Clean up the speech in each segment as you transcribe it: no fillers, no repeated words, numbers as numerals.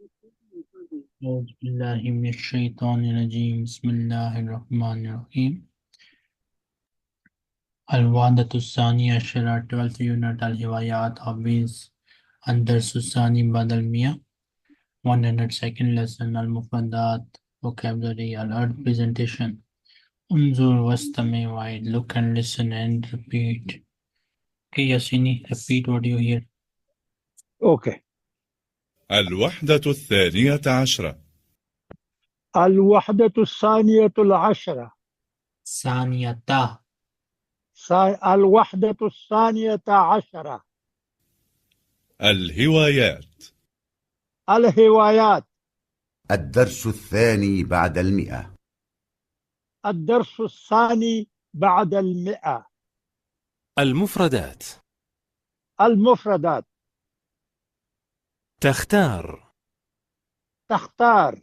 أعوذ بالله من الشيطان الرجيم بسم الله الرحمن الرحيم الوحدة الثانية عشرة 12th unit الهوايات hobbies الدرس الثاني بعد المئة 102nd lesson المفردات vocabulary الأرض presentation Anzar واستمع وعيد look and listen and repeat. Okay Yasini, repeat what you hear. Okay. الوحدة الثانية عشرة. الوحدة الثانية العشرة. ثانية الوحدة الثانية عشرة. الهوايات. الهوايات. الدرس الثاني بعد المئة. الدرس الثاني بعد المئة. المفردات. المفردات. تختار، تختار،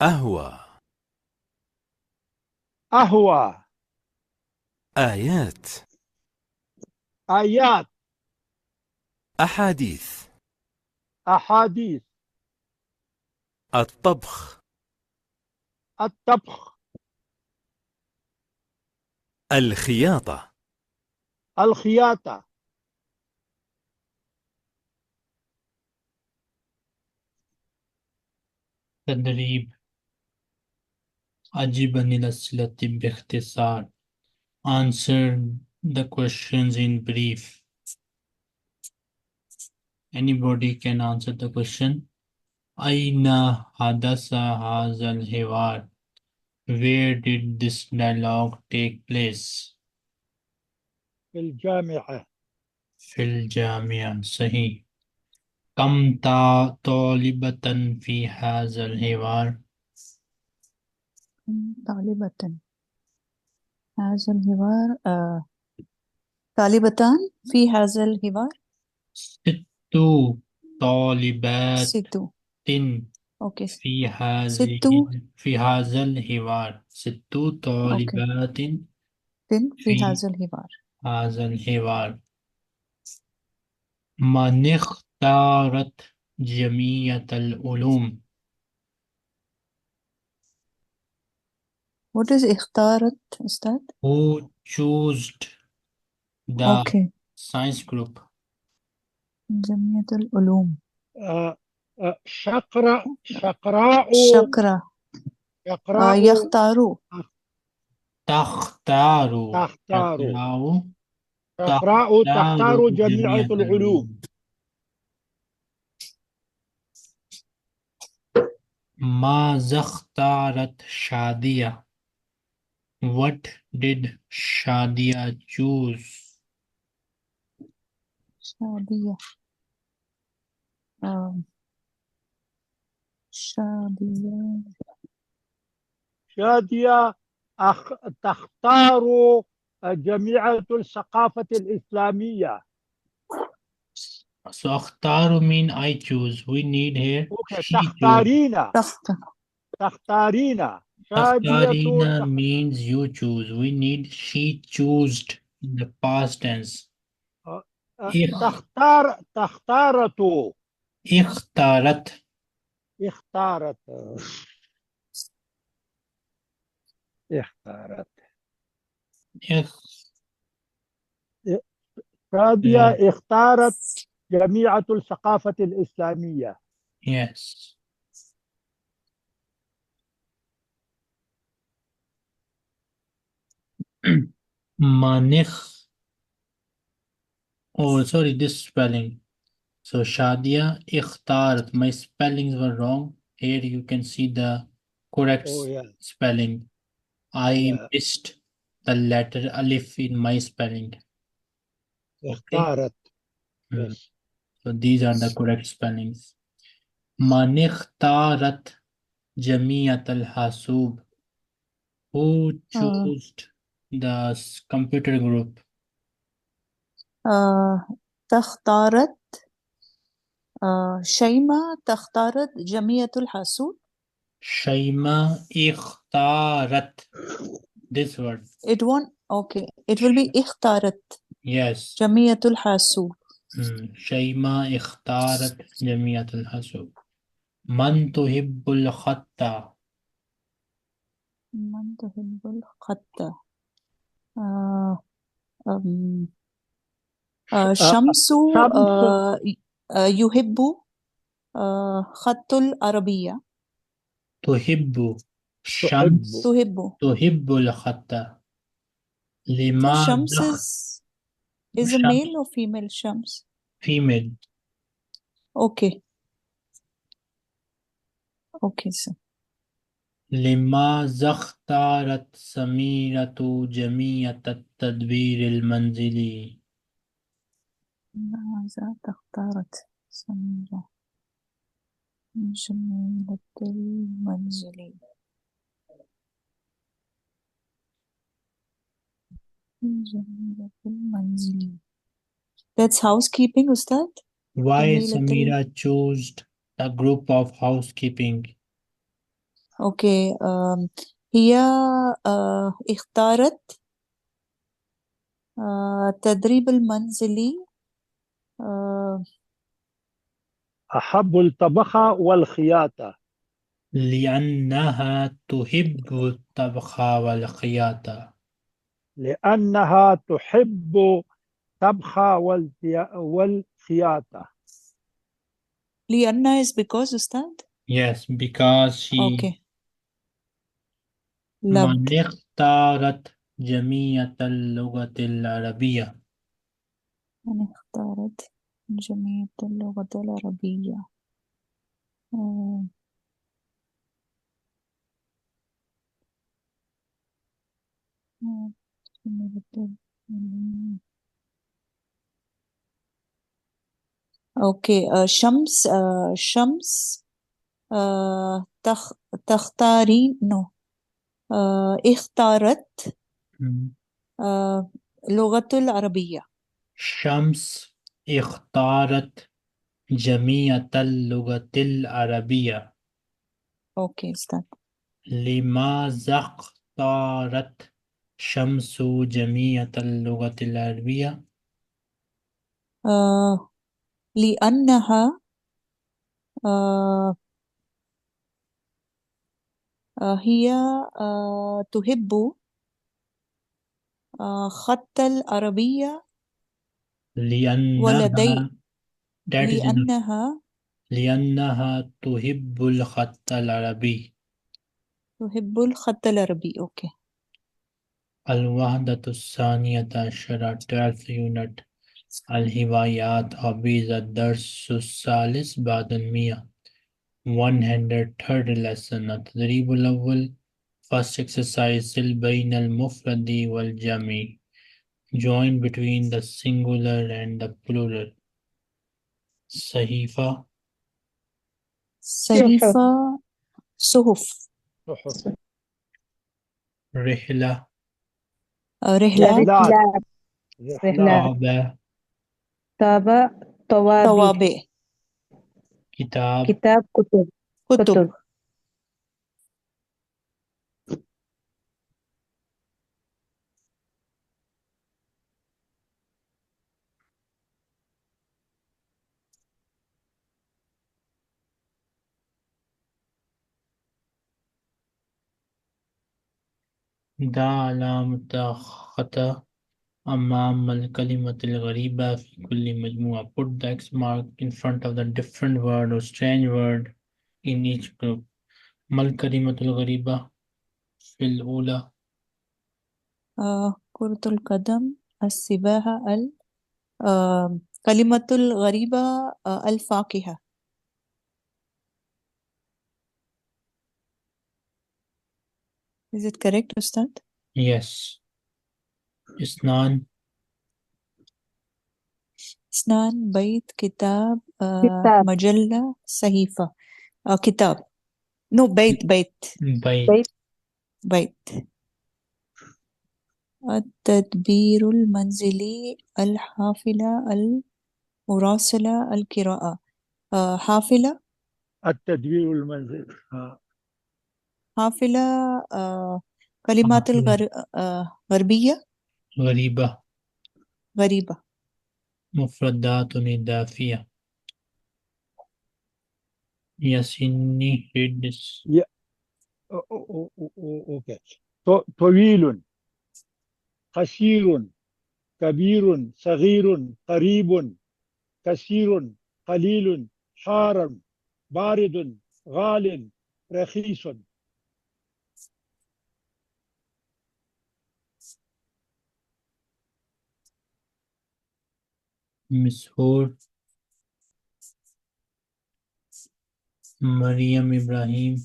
أهوى، أهوى، آيات، آيات، أحاديث، أحاديث، الطبخ، الطبخ، الخياطة، الخياطة. تدريب أجب عن الأسئلة باختصار. Answer the questions in brief. Anybody can answer the question. أين حدث هذا الحوار? Where did this dialogue take place? في الجامعة. في الجامعة. صحيح. كم طالبة في هذا الحوار؟ طالبة هذا الحوار طالبتان في هذا الحوار. ست طالبات ست. أوكي. في ست هذا الحوار. ست طالبات في في هذا الحوار. هذا الحوار. من اختارت جمعية العلوم؟ What is اختارت أستاذ؟ Who chose the okay. science group? جمعية العلوم. شقراء. شقرة. يقرأ. يختاروا. تختار تختار. تختار تختار جميع جمعية العلوم. العلوم. ماذا اختارت شادية؟ What did Shadia choose? شادية. شادية. شادية تختار جميع الثقافة الإسلامية. So اختار mean I choose. We need here she choose. تختارين. تختارين means you choose. We need she chose in the past tense. تختارت. اختارت. شادية اختارت جميع الثقافة الإسلامية. Yes. Manikh. Oh, sorry, this spelling. So Shadia ikhtarat. My spellings were wrong. Here you can see the correct spelling. I missed the letter alif in my spelling. اختارت. So these are the correct spellings. Man ikhtarat jamiyat al-hasub. Who chose the computer group? تختارت Shaima تختارت جمعية الحاسوب. Shaima ikhtarat. This word. It won't. Okay. It will be اختارت. Yes. جمعية الحاسوب. Shaima ikhtarat jamiyat al-hasub. من تحب الخط؟ من تحب الخط؟ آه أم، شمس شمس يحب خط العربية. تحب تحب. الشمس. تحب. تحب الخط. So لماذا Shams is a الشمس male or female Shams? female. Okay. Okay, sir. لماذا اختارت سميرة جميع التدبير المنزلي؟ ماذا اختارت سميرة جميلة المنزل؟ جميلة المنزل. That's housekeeping, Ustad. Why جميلة Samira chose the group of housekeeping? Okay. هي اختارت التدريب المنزلي. أحب الطبخ والخياطة. لأنها تحب الطبخ والخياطة. لأنها تحب طبخ والخياطة. لأنها is because, Ustad. Yes, because she. Okay. من Loved. اختارت جميع اللغة العربية؟ أنا اختارت جميع اللغة العربية. آه، جميلة. أوكي. شمس آه، تخ... تختارين نو اختارت مم. لغة العربية. شمس اختارت جميع اللغة العربية. أوكي استاذ. لماذا اختارت شمس جميع اللغة العربية؟ لأنها هي تحب خط العربية ولدي. لأنها that is enough. لأنها لأنها تحب الخط العربي. تحب الخط العربي. أوكي. الوحدة الثانية عشرة 12th unit الهوايات hobbies الدرس الثالث بعد المية 103rd lesson التدريب الأول first exercise سل بين المفرد والجمع join between the singular and the plural. صحيفة صحيفة صحف. صحف. رحلة رحلات رحلات. طابع توابع كتاب كتب. ضع علامة خطأ أمام الكلمة الغريبة في كل مجموعة. Put the X mark in front of the different word or strange word in each group. ما الكلمة الغريبة في الأولى؟ كرة القدم. السباحة كلمة الغريبة الفاكهة. Is it correct, أستاذ؟ Yes. إثنان اثنان بيت كتاب مجلة صحيفة. كتاب. نو بيت بيت بيت. التدبير المنزلي الحافلة المراسلة القراءة. حافلة. التدوير المنزل. حافلة كلمات غربية غريبة غريبة. مفردات إضافية. Yasini, read this. اوكي. طويل، قصير، كبير، صغير، قريب، كثير، قليل، حار، بارد، غال، رخيص. Mishur, Mariam Ibrahim,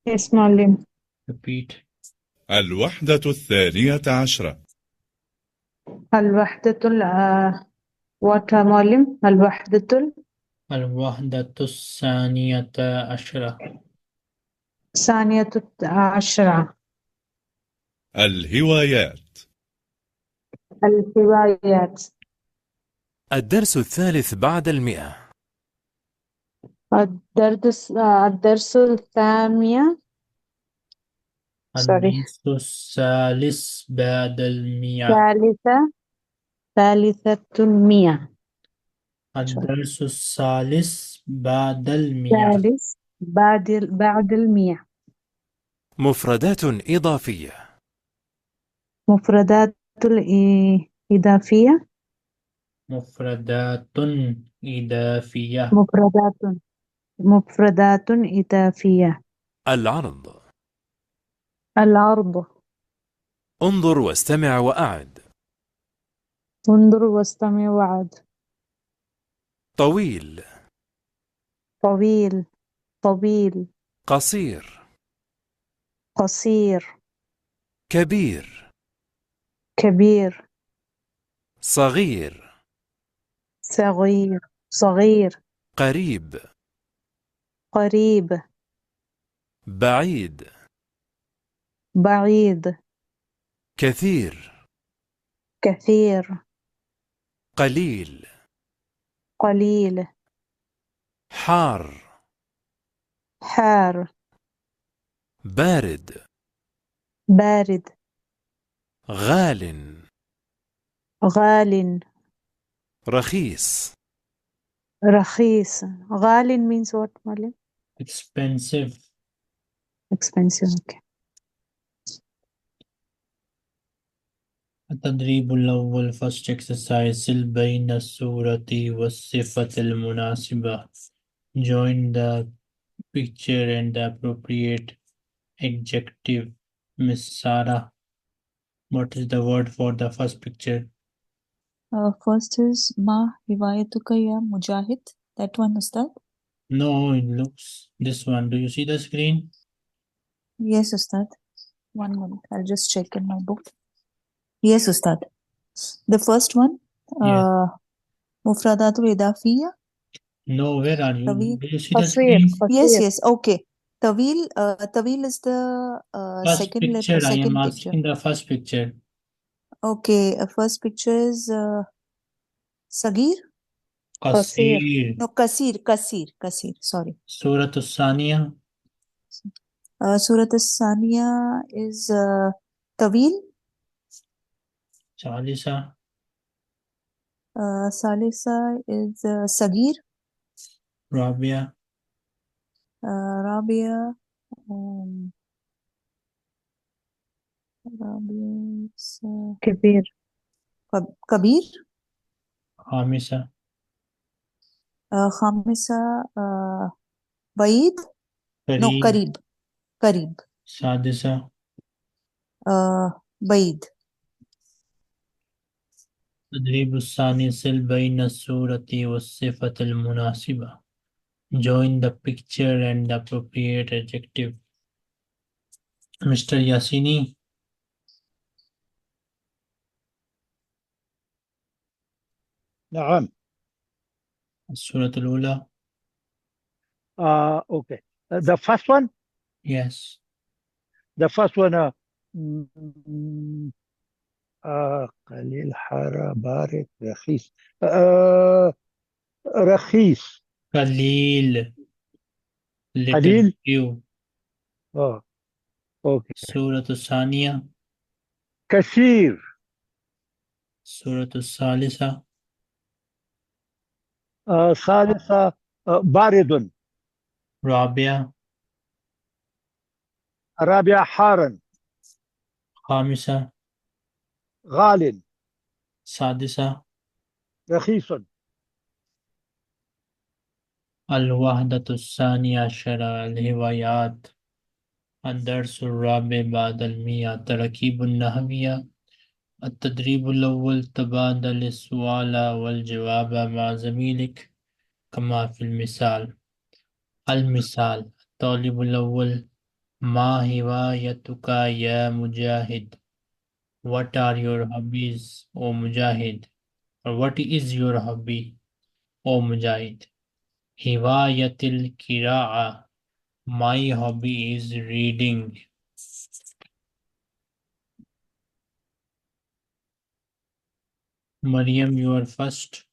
Yes, معلم. repeat. الوحدة الثانية عشرة. الوحدة what معلم؟ الوحدة الوحدة الثانية عشرة. الثانية عشرة. الهوايات. الهوايات. الدرس الثالث بعد 100. الدرس الثانية sorry الدرس الثالث بعد 100. ثالثة 100. الدرس الثالث بعد 100. ثالث بعد 100. مفردات إضافية. مفردات إضافية. مفردات إضافية. مفردات إضافية. العرض. العرض. انظر واستمع وأعد. انظر واستمع وعد. طويل. طويل. قصير. قصير. كبير. صغير. صغير. قريب. بعيد. بعيد. كثير. قليل. حار. بارد. غال. رخيص. رخيص. غال means what معلم؟ expensive. expensive. Okay. التدريب الأول first exercise سل بين الصورة والصفة المناسبة. Join the picture and the appropriate adjective. Miss Sarah, what is the word for the first picture? First is Ma Hiwayatuka ya Mujahid. That one, Ustad? No, it looks this one. Do you see the screen? Yes, Ustad. 1 minute. I'll just check in my book. Yes, Ustad. The first one, Yeah. Mufradatul Idafiyya. No, where are you? Tawil. Do you see the قصير. screen? Yes. Okay. Tawil is the First second letter, picture. I am second picture. asking the first picture. Okay. First picture is Sagir. Qasir. No, Kasir. Sorry. Surah As-Saniya. Surat As-Saniya is Tawil. Salisa. Salisa is Sagir. Rabia. Rabia. Rabia is Kabir. Kabir. Khamisa. Khamisa Baid. No, Kareem. Kareeb. Sadisa. Baid. تدريب الثاني سل بين الصورة والصفة المناسبة. Join the picture and the appropriate adjective. Mr. Yasini. نعم. السورة الأولى. Okay. The first one. Yes. The first one. قليل، حار، بارد، رخيص. رخيص. قليل. Little قليل. few. Okay. سورة الثانية. كثير. سورة الثالثة. ثالثة بارد. رابعة. الرابعة حار. خامسة. غال. سادسة. رخيص. الوحدة الثانية عشرة الهوايات. الدرس الرابع بعد المئة التراكيب النحوية. التدريب الأول تبادل السؤال والجواب مع زميلك كما في المثال. المثال: الطالب الأول: ما هوايتك يا مجاهد؟ What are your hobbies, O Mujahid? Or what is your hobby, O Mujahid? Hiwayatil Kira'a. My hobby is reading. Maryam, you are first.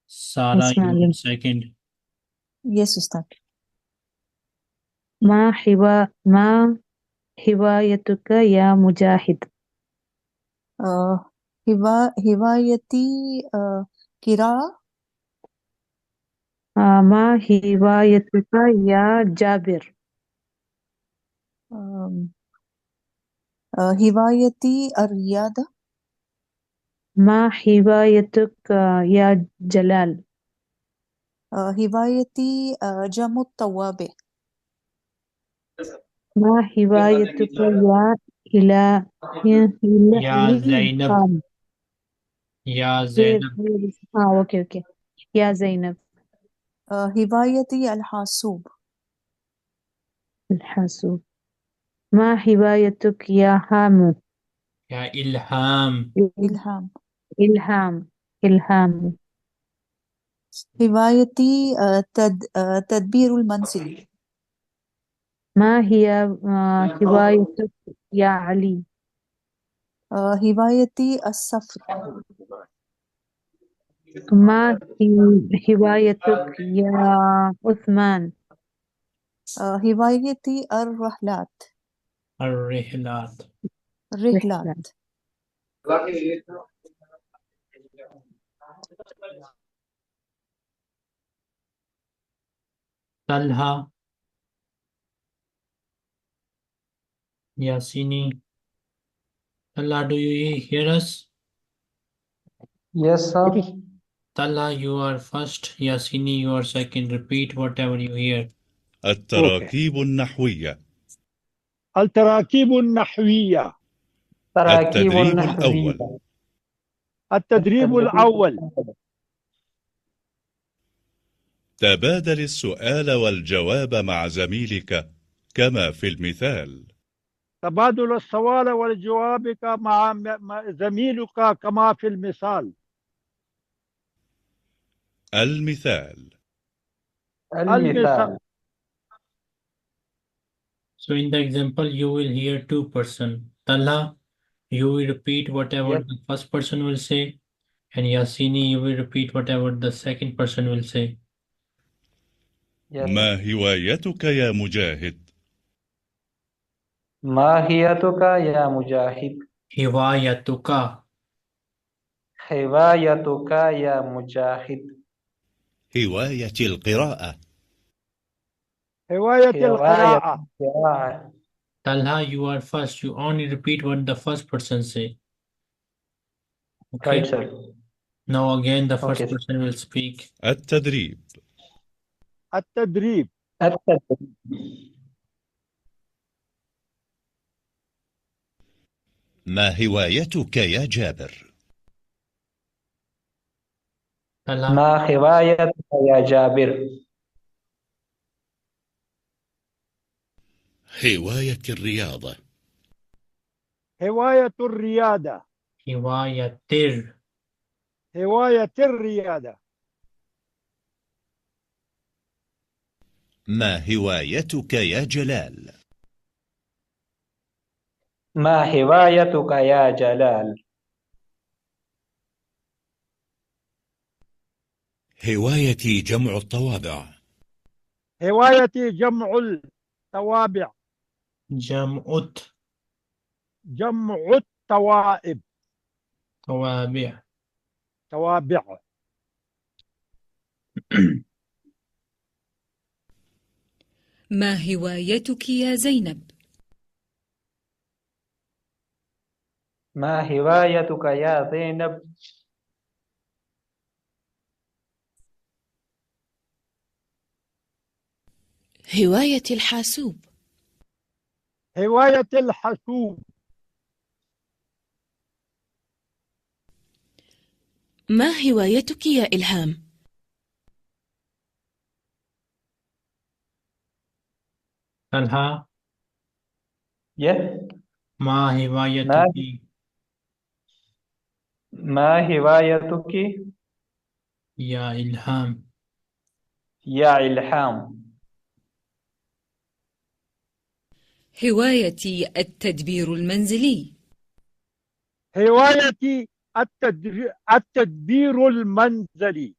Sarah, Yes, you are معلم. second. Yes, Ustad. ما هوايتك يا مجاهد؟ هوايتي قراءة. ما هوايتك يا جابر؟ هوايتي الرياضة. ما هوايتك يا جلال؟ هوايتي جمع الطوابع. ما هوايتك يا يا إلهام؟ زينب. يا زينب. اوكي يا زينب. هوايتي الحاسوب. الحاسوب. ما هوايتك يا هامو؟ يا إلهام. إلهام. إلهام. هوايتي تدبير المنزل. ما هي هوايتك يا علي؟ هوايتي السفر. ما هوايتك يا عثمان؟ هوايتي الرحلات. الرحلات. رحلة. الرحلات. طلحة. Yasini. Talha, do you hear us? Yes, sir. Talha, you are first. Yasini, you are second. Repeat whatever you hear. التراكيب النحوية. التراكيب النحوية. تراكيب التدريب النحوية. الأول. التدريب الأول: تبادل السؤال والجواب مع زميلك كما في المثال. تبادل السؤال والجواب مع زميلك كما في المثال. المثال. المثال. So in the example, you will hear two person. Talha, you will repeat whatever Yes. the first person will say, and Yasini, you will repeat whatever the second person will say. Yes. ما هوايتك يا مجاهد؟ ما هيتك يا مجاهد؟ Hiwayatuka. هوايتك يا مجاهد؟ هواية القراءة. هواية هواية القراءة. القراءة. Talha, you are first. You only repeat what the first person say. Okay. Right, sir. Now again, the first Okay, sir. person will speak. التدريب. التدريب: التدريب. ما هوايتك يا جابر؟ Talha. ما هوايتك يا جابر؟ هواية الرياضة. هواية الرياضة. Hiwayatir. هواية الرياضة. ما هوايتك يا جلال؟ ما هوايتك يا جلال؟ هوايتي جمع الطوابع. هوايتي جمع التوابع. Jam'ut. جمع التوائب. Tawabi'. توابع. ما هوايتك يا زينب؟ ما هوايتك يا زينب؟ هواية الحاسوب. هواية الحاسوب. ما هوايتك يا إلهام؟ طلحة Yes. ما ما هوايتك ما هوايتك يا إلهام؟ يا إلهام؟ هوايتي التدبير المنزلي. هوايتي التدبير المنزلي.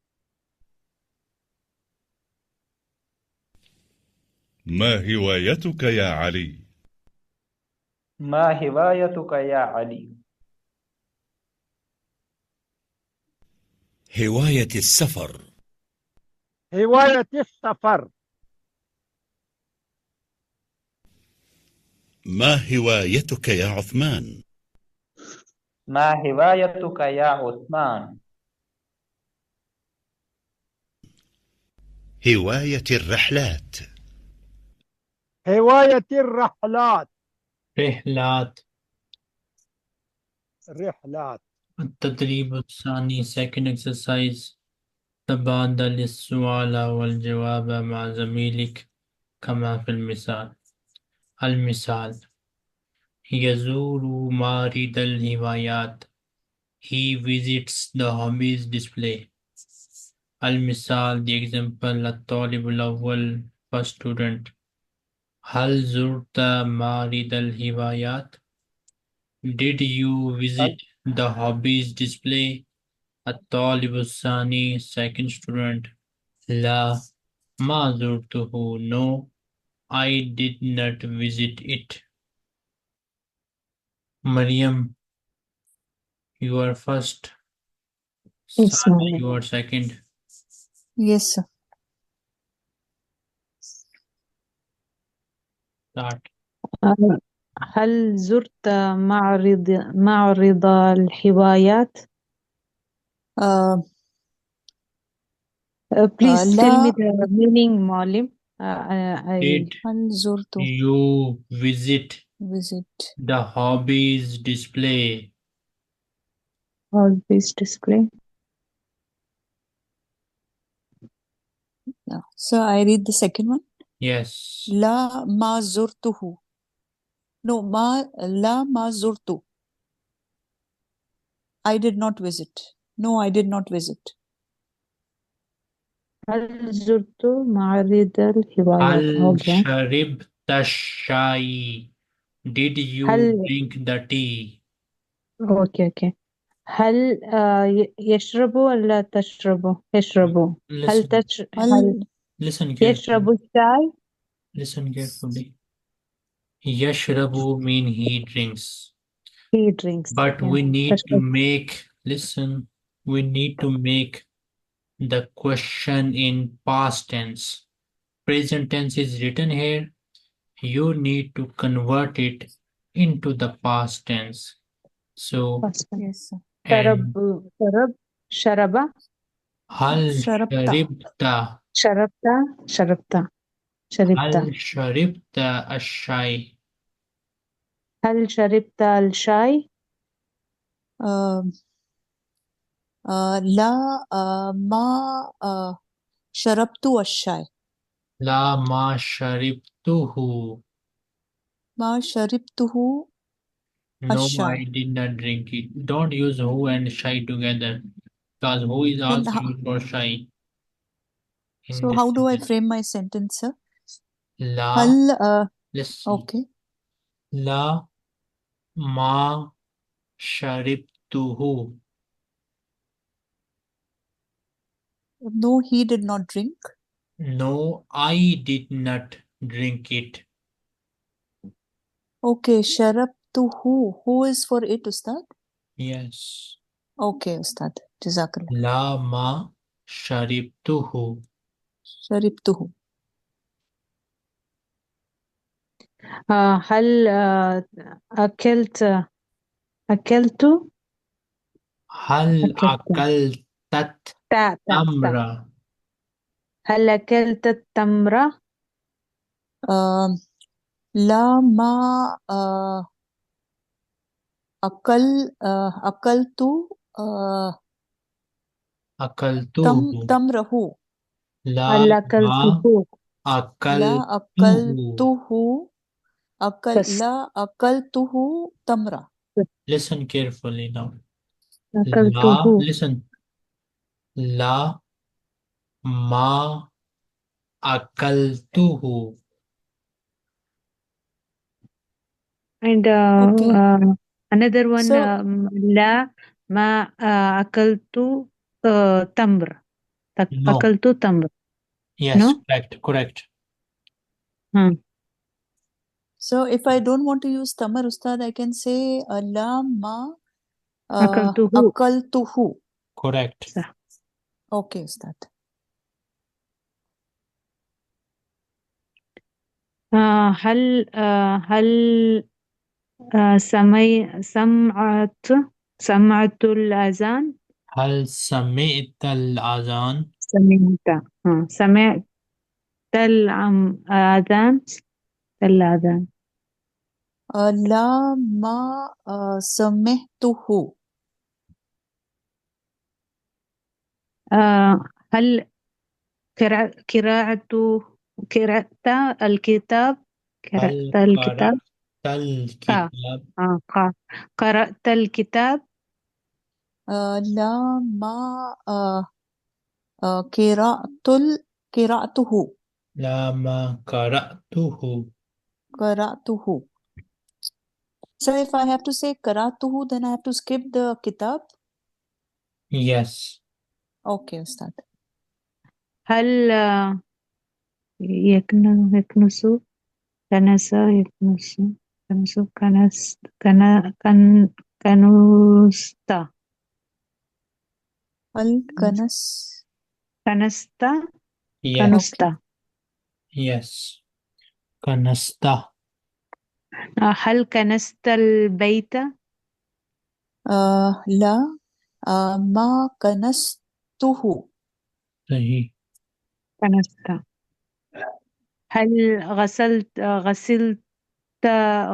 ما هوايتك يا علي؟ ما هوايتك يا علي؟ هواية السفر. هواية السفر. ما هوايتك يا عثمان؟ ما هوايتك يا عثمان؟ هواية الرحلات. هواية الرحلات. رحلات. رحلات. التدريب الثاني second exercise تبادل السؤال والجواب مع زميلك كما في المثال. المثال: يزور معرض الهوايات. He visits the hobbies display. المثال the example الطالب الأول first student. هل زرت معرض الهوايات؟ Did you visit the hobbies display? الطالب الثاني second student. لا ما زرته. No, I did not visit it. Mariam, you are first. Yes, Sana, ma'am. you are second. Yes, sir. Start. هل زرت معرض الهوايات؟ Uh, Please tell me law the meaning, معلم. I Did هل زرت you visit visit the hobbies display? always display. yeah. So I read the second one. Yes. لا ما زرته. No, لا ما زرت. I did not visit. No, I did not visit. هل زرت معرض الهوايات؟ هل Okay. شربت الشاي? Did you هل drink the tea? okay. هل يشرب ولا تشرب؟ يشرب. هل هل Listen يشرب carefully. الشاي؟ Listen carefully. Yashrabu mean he drinks. He drinks. But Yeah. we need to تشرب. make, listen, we need to make the question in past tense. Present tense is written here. You need to convert it into the past tense. So, yes, sir. and شرب. هل شربت. شربت شربت. هل شربت الشاي؟ هل شربت الشاي؟ لا ما شربت الشاي. لا ما شربته. ما شربته No, I الشاي. did not drink it. Don't use who and shy together, because who is Then also used for shy in so this how do I sentence. frame my sentence, sir? لا هل listen. okay. لا ما شربته. No, he did not drink. No, I did not drink it. Okay, شربته. Who is for it, Ustad? Yes. Okay, Ustad. Jazakallah. لا ما شربته. شربته. هل أكلت أكلت هل أكلت أكلت تا التمر؟ هل أكلت التمر؟ لا ما أكلت أكلته. تمره. لا هل ما أكلته؟ لا أكلته. أكلته بس لا أكلته تمرة. Listen carefully now. لا أكلته. listen. لا ما أكلته. And Okay. another one, So لا ما أكلت تمر. No. أكلت تمر. Yes, No? correct. so if I don't want to use tamar, Ustad, I can say لا ما أكلته. أكلته. Correct. صح. Okay, Ustad. هل سمعت الأذان؟ هل سمعت الأذان؟ سمعت الأذان. الأذان. لا ما سمعته. هل قرأت الكتاب؟ هل قرأت الكتاب. قرأت الكتاب؟ قرأت الكتاب. لا ما قرأته. لا ما قرأته. قرأته. So if I have to say قرأته, then I have to skip the kitab. Yes. Okay, Ustad. هل يكنس كنس كنست. هل كنس. كنست. Yes. كنست. Yes. كنست. هل كنست البيت؟ لا ما كنسته. صحيح. كنست. هل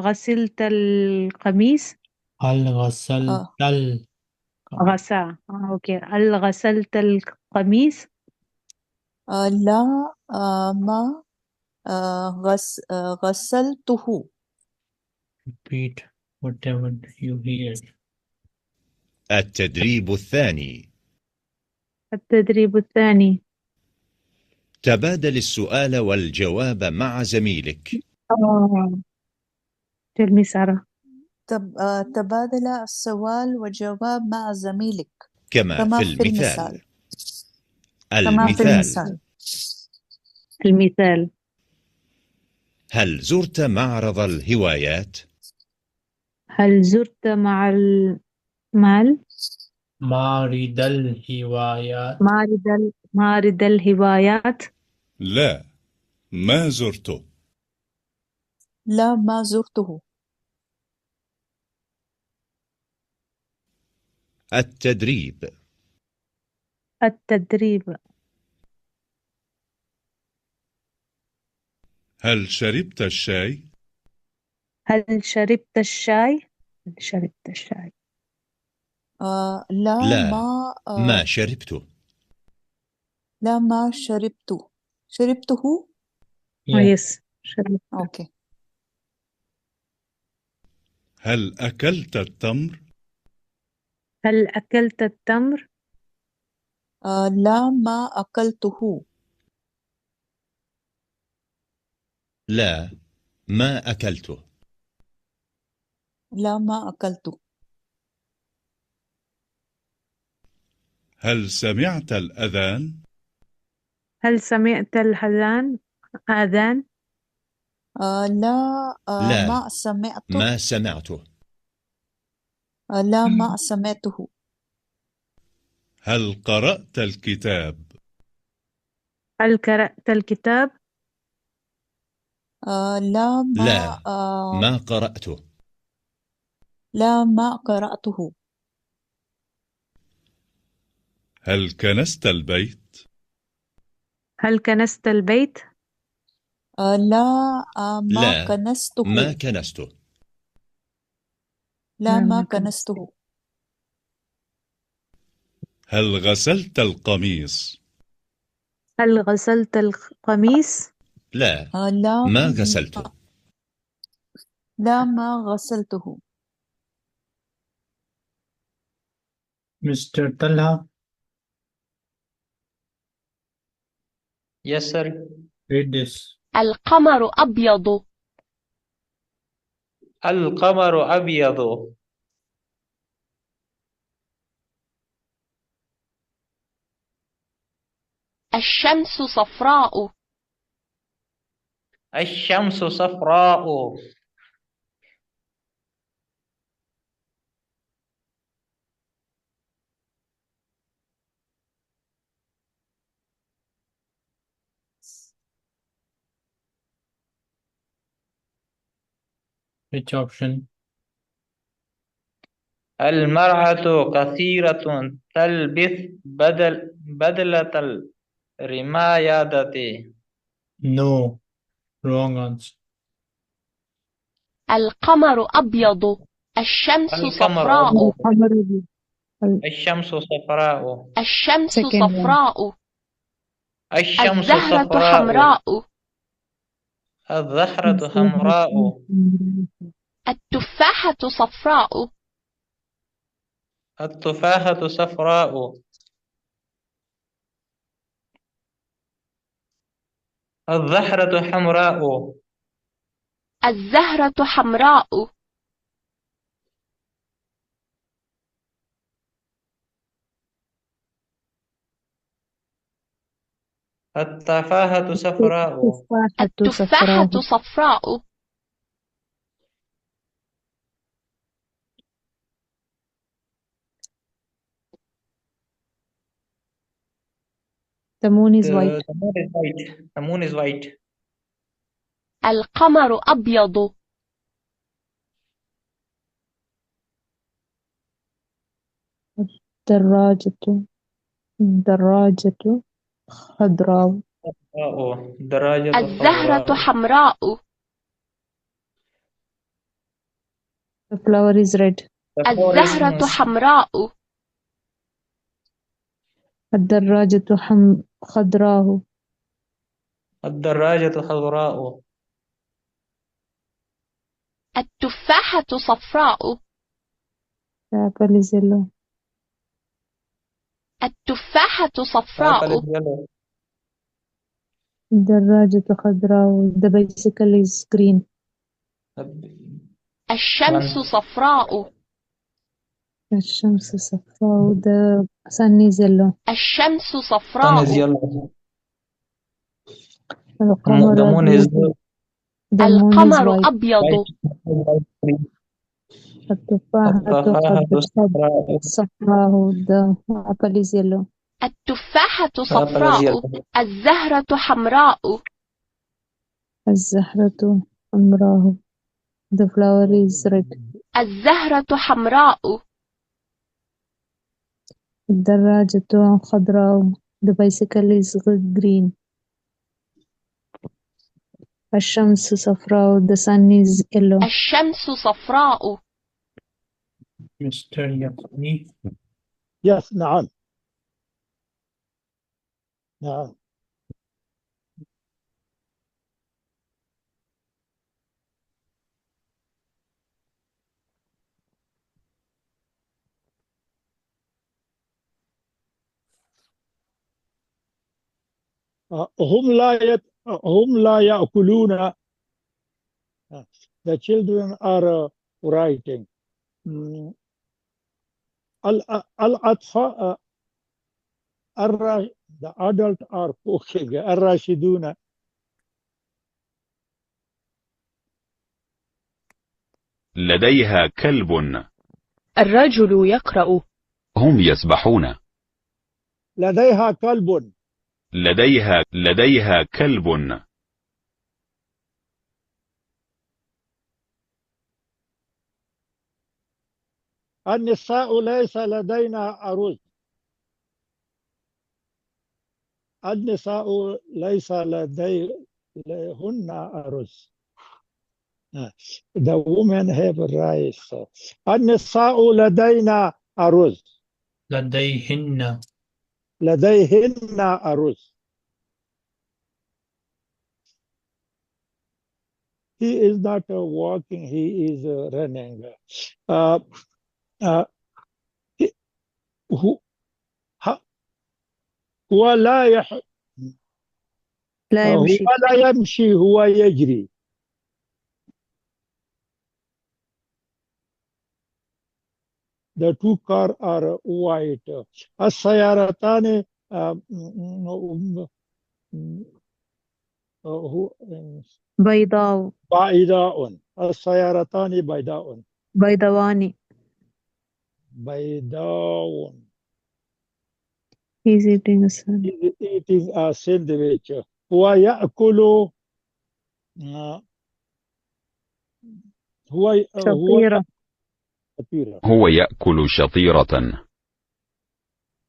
غسلت القميص؟ هل غسلت أوكي. هل غسلت القميص؟ لا ما غسلته. Repeat whatever you hear. التدريب الثاني. التدريب الثاني. تبادل السؤال والجواب مع زميلك. Tell me, Sarah. تبادل السؤال والجواب مع زميلك كما في المثال. كما في المثال. المثال. هل زرت معرض الهوايات؟ هل زرت معرض الهوايات؟ معرض الهوايات؟ لا ما زرته. لا ما زرته. التدريب. التدريب. هل شربت الشاي؟ هل شربت الشاي؟ شربت الشاي. لا ما شربته. لا ما شربته. شربته. Yes. شربت. Okay. هل أكلت التمر؟ هل أكلت التمر؟ لا ما أكلته. لا ما أكلته. لا ما أكلته. هل سمعت الأذان؟ هل سمعت الأذان؟ آذان؟ لا لا ما سمعته. ما سمعته. لا ما سمعته. هل قرأت الكتاب؟ هل قرأت الكتاب؟ لا ما لا ما قرأته. لا ما قرأته. هل كنست البيت؟ هل كنست البيت؟ لا ما لا كنسته. ما كنسته. لا ما كنسته. هل غسلت القميص؟ هل غسلت القميص؟ لا لا ما غسلته. لا ما غسلته. Mr. Talha, Yes, sir. read this. القمر أبيض. القمر أبيض. الشمس صفراء. الشمس صفراء. Which option? المرأة كثيرة تلبس بدلة الرماية. No. Wrong answer. القمر أبيض. الشمس القمر صفراء. أبيض. الشمس صفراء. الشمس Second one. صفراء. الشمس الزهرة صفراء. حمراء. الزهرة حمراء. التفاحة صفراء. التفاحة صفراء. الزهرة حمراء. الزهرة حمراء. التفاحة صفراء. التفاحة صفراء. The moon is white. The moon is white. The moon is white. القمر أبيض. دراجة خضراء. دراجة الزهرة خضراء. حمراء. The flower is red. الزهرة حمراء. الدراجة خضراء. الدراجة خضراء. التفاحة صفراء. The apple is yellow. التفاحة صفراء. الدراجة خضراء. The bicycle is green. الشمس صفراء. الشمس صفراء. The sun is yellow. الشمس Sun صفراء. is yellow. القمر The moon is أبيض. The moon is القمر white. أبيض. التفاحة صفراء. صفراء. The apple is yellow. التفاحة صفراء. الزهرة حمراء. الزهرة حمراء. The flower is red. الزهرة حمراء. الدراجة خضراء. The bicycle is green. الشمس صفراء. The sun is yellow. الشمس صفراء. Mr. Yaqini, Yes, نعم. نعم. هم لا يأكلون. The children are writing. الأطفال the adult are cooking. الراشدون لديها كلب. الرجل يقرأ. هم يسبحون. لديها كلب. لديها كلب. النساء ليس لدينا أرز. النساء ليس لديهن أرز. The women have rice. النساء لدينا أرز. لديهن لديهن أرز. He is not walking, he is running. هو لا لا يمشي. هو لا يمشي، هو يجري. The two cars are white. السيارتان بيضاء. بيضاء. السيارتان بيضاء. بيضاوان. بيضاء. He's eating a sandwich. He's eating a sandwich. هو يأكل شطيرة. شطيرة. هو يأكل شطيرة.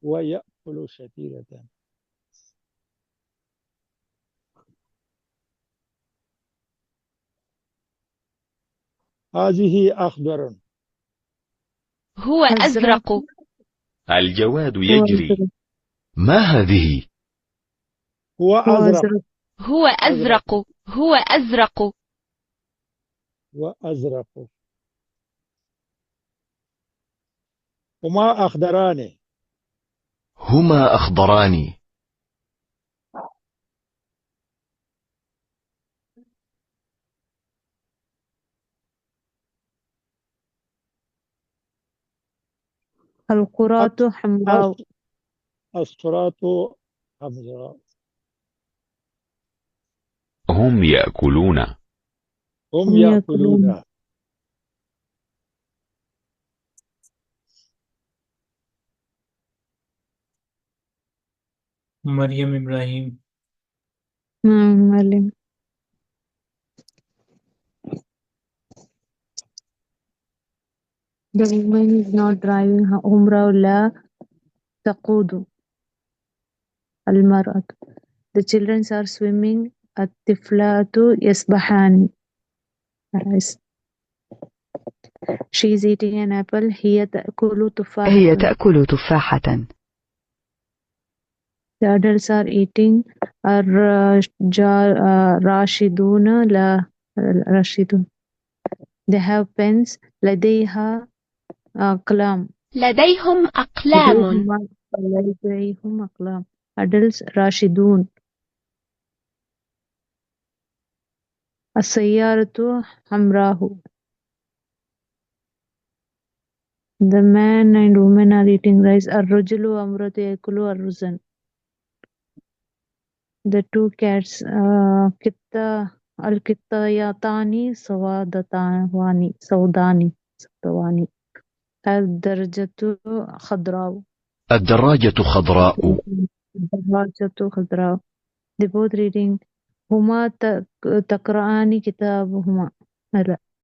هو يأكل شطيرة. هذه أخضر. هو أزرق. الجواد يجري. ما هذه؟ هو أزرق. هو أزرق. هو أزرق. هو أزرق. هما أخضران. هما أخضران. الكرات حمراء. الصراط حمراء. هم يأكلون. هم يأكلون. مريم إبراهيم. معلم. The woman is not driving. عمرة لا تقود المرأة. The children are swimming. الطفلات يسبحان. She is eating an apple. He تأكل تفاحة. He تأكل تفاحة. The adults are eating. الراشدون law راشدون. They have pens. لديها أقلام. لديهم أقلام. لديهم أقلام. Adults راشدون. السيارة حمراء. The man and woman are eating rice. الرجل وامرأة يأكل الرز. The two cats القطتان سودان. الدراجة خضراء. الدراجة خضراء. الدراجة خضراء. They both reading. Huma تقرأان كتابهما. Law.